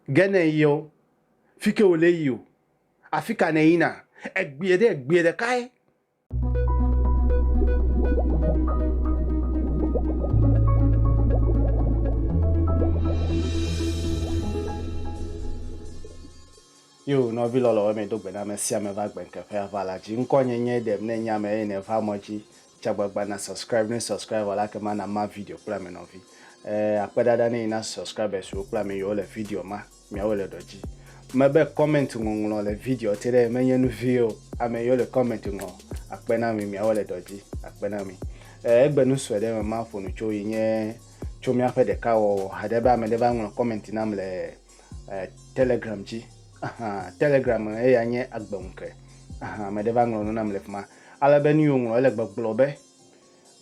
gene yo fike ole yo afika na ina egbiede kai yo no vi lolo me dogbe na me sia me va gben ke fa vala ji nko nyenye dem na nya me ne fa moji chagbagba na subscribe wala ke ma na ma video kula me no vi akpedada na ina subscribers wo kula me yo le video ma mi awole doji mebe comment ngonglo le video tere me yenu video ame yo le comment ngo akpena mi awole doji akpena mi egbenu swede me ma fonu cho yin cho mi afa de ka wo hadeba me de ba nglo comment na mle telegram ji telegram ya nye agbonke me de ba nglo na mle fma ala be ni nglo le gboglobe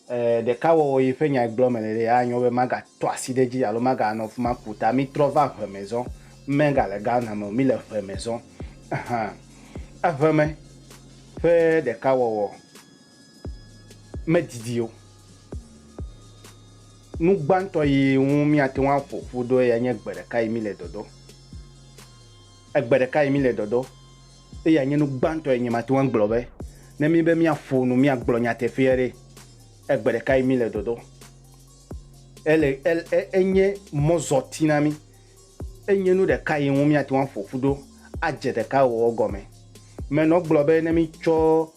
de ka wo yi fe nya glo me le ya nyo be maga to aside ji alo maga no fma puta mi trova kwa maison menga le gars na mi le fait maison avant fait de ka wo me didio nu gbanto yi mi ati wan fofu do ya nye gbere kai mi le dodo egbere kai mi le dodo e ya nye nu gbanto yi ma ti wan gblobe ne mi be mi afonu mi agblo nya te fiere egbere kai mi le dodo enye mozotina mi enye nu de kai wu mi ati wan fofu do aje de ka wo gome me no gblobe ne mi cho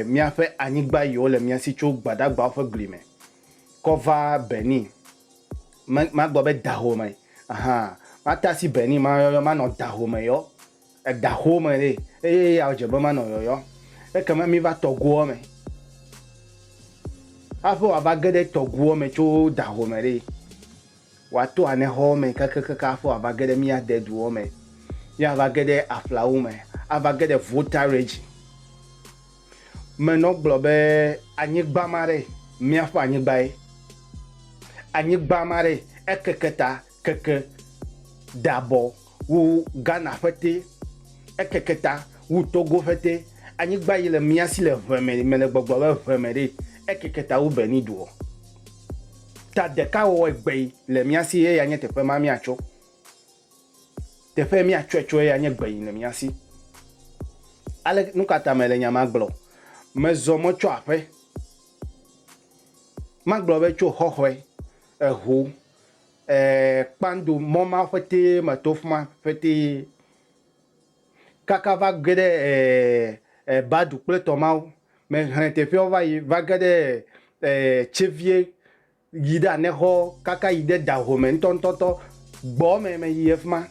mi afa anigba yo le mi asi cho gbadagba ofa glime cover Beni ma gbobe daho mai ma tasi Beni ma no daho mai yo daho mai le ya je ba ma no yo kama mi va togo mai afo abagede togo mai cho daho mai le wato ane ho mai kaka afo abagede mi ade duo mai ya abagede aflawo mai abagede voterage me no gbobe anyigba mare mi afa anyigba mare ekeketa keke dabo wu Ghana fete ekeketa wu Togo fete anyigba ile miasi le veme me le gbogbo le veme de ekeketa wu Beni duo ta de ka wo egbe le miasi ye ya nye te fe ma mi acho te fe mi acho ya nye gbe le miasi ale nukata me le nyama glo me zomo cho afe ma glo be cho hohwe ho pando moma fete matofma fete kaka va gede badu pleto ma me hante fe va gede chevie yida ne ho kaka ide da ho men tontoto gbo me yefma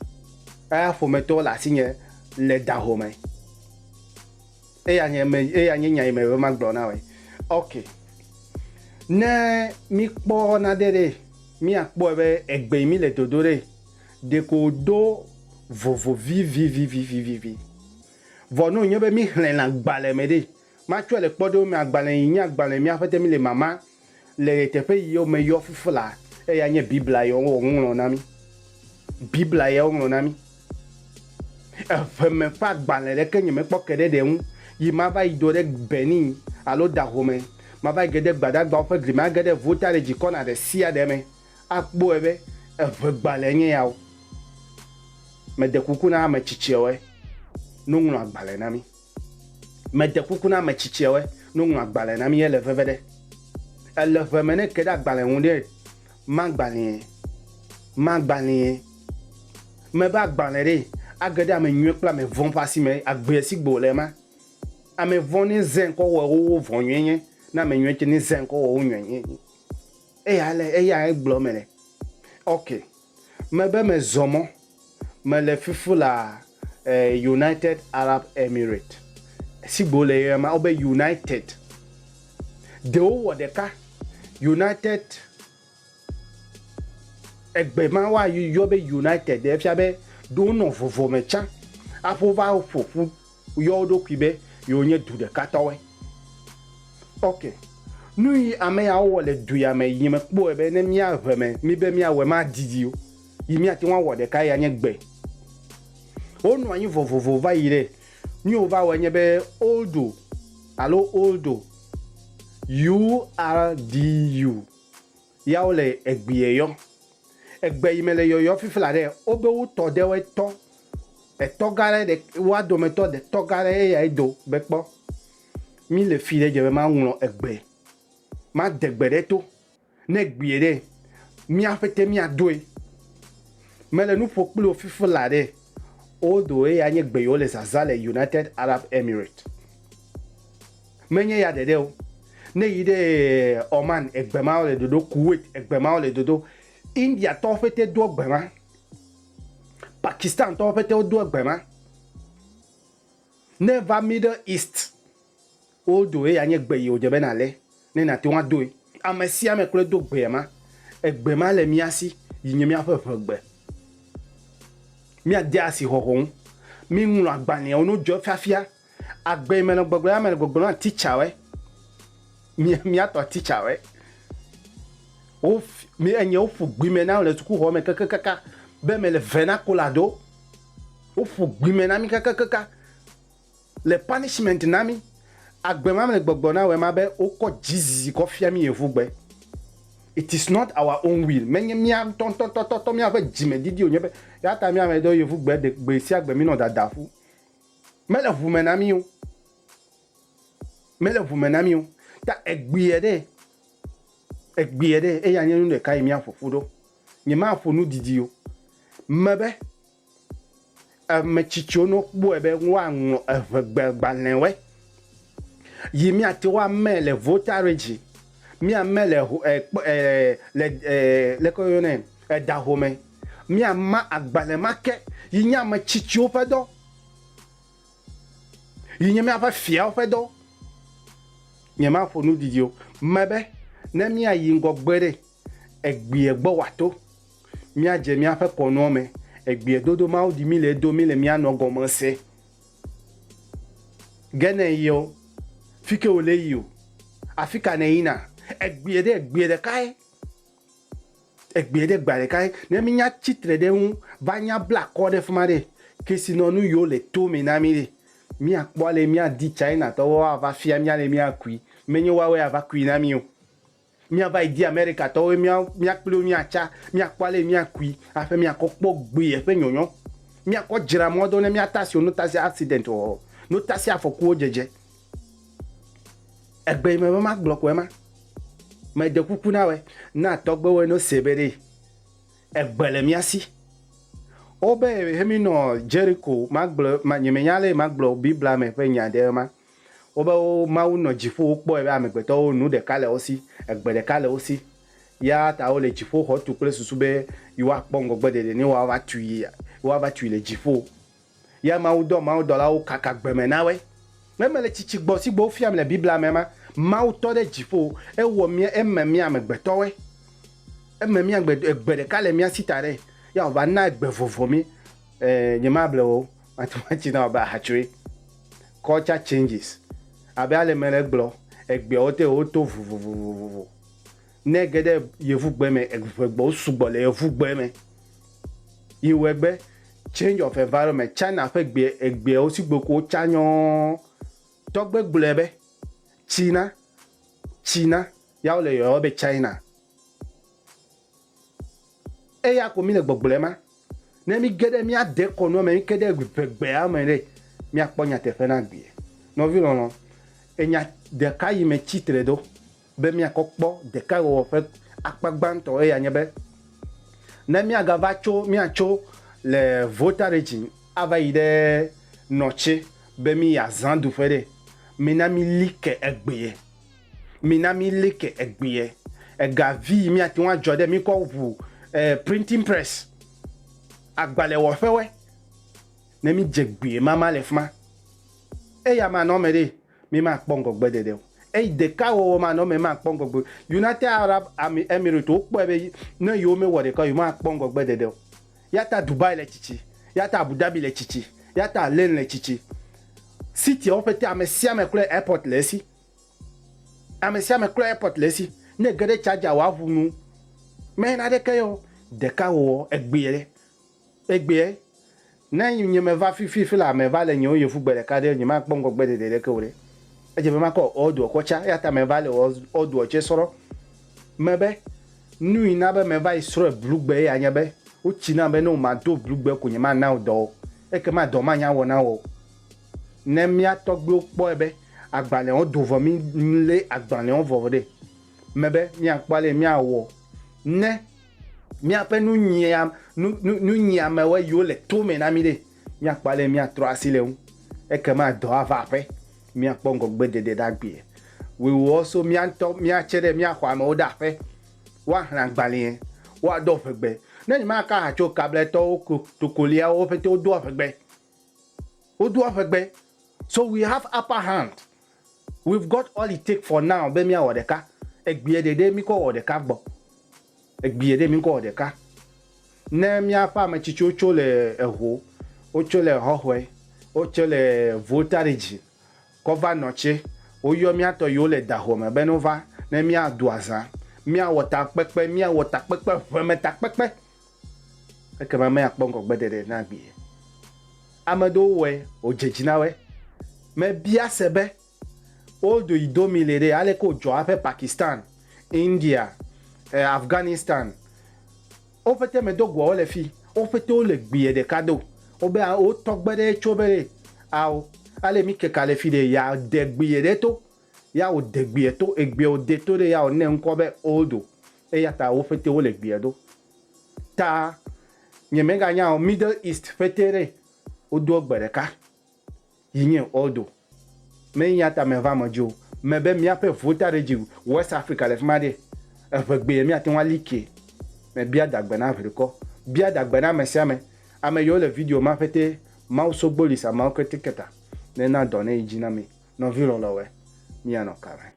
fo meto la signe le da ho me e anya nya me ma gbo na we okay ne mi po na dere mi akpo be egbe mi le dodore de ko do vovo vi vono nyo be mi hlen na gbale me de ma twa le podo mi agbale yin agbale mi afete mi le mama le tefe yo me yo fufula e ya nye bibla yo ngolo na mi bibla yo ngolo na mi me fa gbale le kenye me pokede de un yi ma va idore Beni alo da home ma va gede gbadagba ofe grima gede votare jikona de sia de me akbo ebe gbale nye yawo me de kukuna me chichewe no ngulu agbale na mi me de kukuna me chichewe no ngulu agbale na mi ele vevede ele vemene keda agbale hunde ma gbale me ba agbale re agede ame nyu pla me von pasi me agbe si gbole ma ame voni zen ko wo von nyenye na me nyu ni zen ko wo nyenye ya eglo mele okay me be me zomo me le fifula United Arab Emirates si gbole ma obe United de wo de ka United egbe ma wa yo be United de fia be do no vovo mecha afova fofu yo do kwibe yo nye du de katawe okay nui ame ya wo le du ya me yime kpo ebe ne mi aveme mi be mi awe ma didio yimi ati wan wo de ka ya nye gbe onu anyi vovo va ire ni o va wenye be oldo alo oldo URDU ya ole egbiye yo egbe yi me le yoyo fifla ɖe wobe wotɔ ɖe wo etɔ gã ɖe woa dometɔ de tɔ gã ɖe eya do be kpɔ mi le fi ɖe dze be ma ŋlɔ egbe ma de gbe ɖe to ne gbie ɖe mia ƒete mia doe me le nu ƒo kpli wo fifla ɖe o do eya nye gbe yiwo le zaza le United Arab Emirates menye ya ɖeɖe o ne yi ɖe Oman egbe ma le dodo Kuwait egbe ma le dodo India tɔwo ƒete do egbe ma Pakistan tɔwo ƒete do egbe ma ne va Middle East o do eya nye gbe yi o dze be na le ne na te wa doe ame sia ame kple do gbe ma egbe ma le mia si yi nye mia ƒe ʋegbe mia de asi xɔxɔ mi ŋlɔ agbalẽwo no dzɔ fiafia agbe me le gbɔgblɔ ya me le gbɔgblɔ na teacher we mia tɔ teacher we o mi enye o fu gbi me na le sukuxɔ me kakaka be me le vernacular do o fu gbi me na mi kakaka le punishment na mi agbe ma me le gbɔgblɔ na we ma be o kɔ jizi kɔ fia mi yevu gbe. It is not our own will. Menye mia tontontontonton mia ƒe dzime didi o nye be ya ta mia me do yevu gbe de gbe sia gbe mi no dada fu. Me le ʋu me na mi o. Me le ʋu me na mi o. Ta egbie ɖe eya nye nu ɖeka yi mia ƒoƒu ɖo. Nye ma ƒo nu didi o. Me be ame tsitsiwo no kpɔe be woaŋlɔ eʋegbe gbalẽ we. Yi mia te woame le voter registry. Mia me le koyone dahome mia ma agbale make yi nya me chichiwo ƒe dɔ yi nya mia ƒe fiawo ƒe dɔ nye ma ƒo nu didi o mebe ne mia yi ŋgɔgbe ɖe egbie gbɔ wato mia dze mia ƒe kɔnuwo me egbie dodo mawo di mi le do mi le mia nɔ gɔme se gene yi o fike wo le yi o afika ne yina egbie ɖe kae egbie ɖe gba ɖekae ne mi nya tsitre ɖe ŋu va nya bla kɔ ɖe fuma ɖe kesinɔnu yiwo le to me na mi ɖe miakpɔ le mia di China tɔwo ava fia mia le mia kui menye woawoe ava kui na mi o mia va di America tɔwo mia kpli mia tsa miakpɔ le mia kui aƒe miakɔ kpɔ gbe ƒe nyɔnyɔ miakɔ dzra mɔ do ne mia tasi o no tasi accident o no tasi afɔkuwo dzedze egbe me be ma gblɔ koe ma me de kuku na we na tɔgbewo no se be ɖe egbe le mia si o be hemi no Jericho ma gblɔ ma nye me nya le ma gblɔ Biblia me ƒe nya ɖe ma o be Mawu nɔ dziƒo wo kpɔe be amegbetɔwo nu ɖeka le wo si egbe ɖeka le wo si ya ta wo le dziƒo xɔ tu kple susu be yewoa kpɔ ŋgɔgbe ɖeɖe ne woava tui le dziƒo ya Mawu dɔlawo kaka gbeme na we ne me le tsitsi gbɔ si gbɔ fiam le Biblia me ma Mawu tɔ ɖe dziƒo ewɔ mia eme mia amegbetɔwe eme mia egbe ɖeka le mia sita ɖe ya wòva na egbe vovo mi nye ma ble o matsi na wobe ahatsoe culture changes abe ale me le gblɔ egbeawo te woto vovovovovo ne ge ɖe yevugbe me egbewo sugbɔ le yevugbe me yiwo egbe change of environment China ƒe egbeawo si gbe ko wotsa nyɔ tɔgbe gblɔe be China yawo le yɔyɔ be China eya ko mi le gbɔgblɔ ma ne mi ge ɖe mia de kɔnu me mi ke ɖe gbea me ɖe miakpɔ nyateƒe na gbie nɔvi lɔlɔ enya ɖeka yi me tsitre ɖo be miakɔ kpɔ ɖeka wɔwɔ ƒe akpa gbãtɔ eya nye be ne miagava miatso le voter registry ava yi ɖe nɔtse be mi yazã duƒe ɖe mina mi like egbee mina mi like egbee egavi miate ŋu adzɔ ɖe mi kɔ ʋu printing press agbalẽwɔƒe we ne mi dze gbee mama le fuma eya ma nɔ me ɖe mi ma kpɔ ŋgɔgbe ɖeɖe o eyi ɖeka wɔwɔ ma nɔ me ma kpɔ ŋgɔgbe United Arab Emirates wo kpɔe be ne yiwo me wɔ ɖeka yi ma kpɔ ŋgɔgbe ɖeɖe o ya ta Dubai le tsitsi ya ta Abu Dhabi le tsitsi ya ta Len le tsitsi city wo ƒete ame sia ame kple airport le esi ame sia ame kple airport le esi ne ge ɖe charger wa ʋu nu me na ɖeke yo ɖeka wɔwɔ egbee ne nye me va fifi la me va le nye yevu gbe ɖeka ɖe nye ma kpɔ ŋgɔgbe ɖeɖe ɖeke o ɖe edze be ma kɔ ɔdua kɔ tsa ya ta me va le ɔdua tse srɔ̃ me be nu ina be me va isro blugbe ya nya be o china be no ma do blugbe ko nyama na do e ke ma do ma nya wo na wo ne mi atogbe opo ebe agbale on do vo mi le agbale on vo de mebe mi akpale mi awo ne mi ape nu nyia me we yo le to me na mi de mi akpale mi atro asile un e ke ma do ava pe mi akpongo gbe de dagbe we will also mi anto mi achere mi akwa me oda pe wa ran gbale wa do fegbe ne ni ma ka acho kable to kolia o fete o do fegbe so we have upper hand. We've got all it take for now. Be mi a odeka. Egbiye de mi ko odeka gbo. Egbiye de mi ko odeka. Ne mi a fa me chichi ocho le eho. Ocho le hohwe. Ocho le voltage. Kova noche. Oyo mi ato yo le daho me benova. Ne mi a duaza. Mi a wota pekpe. Mi a wota pekpe. Vemeta pekpe. Eke me a kpongo gbede de na gbiye. Amedo we. Ojejina we. Me bia sebe. Odo idomilere ale ko jo ape Pakistan, India, Afghanistan. O fete me dogwo o le fi. O fete o le gbiye de kado. O be o togbere chobere. Ao ale mi ke kale fi de ya de gbiye de to. Ya o de gbiye to egbe o de to de ya o ne nko be odo. E ya ta o fete o le gbiye do. Ta nyemega nya o Middle East fetere o do gbere ka. Yinye odo. Me yata me va mojo me be mi ape vota reji West Africa le fmade e fegbe mi ati wan like me bia dagbe na Afrika bia dagbe na mesiame ame yo le video ma fete ma usogbo lisa ma oketiketa ne na done ijina mi no viro lowe mi anokare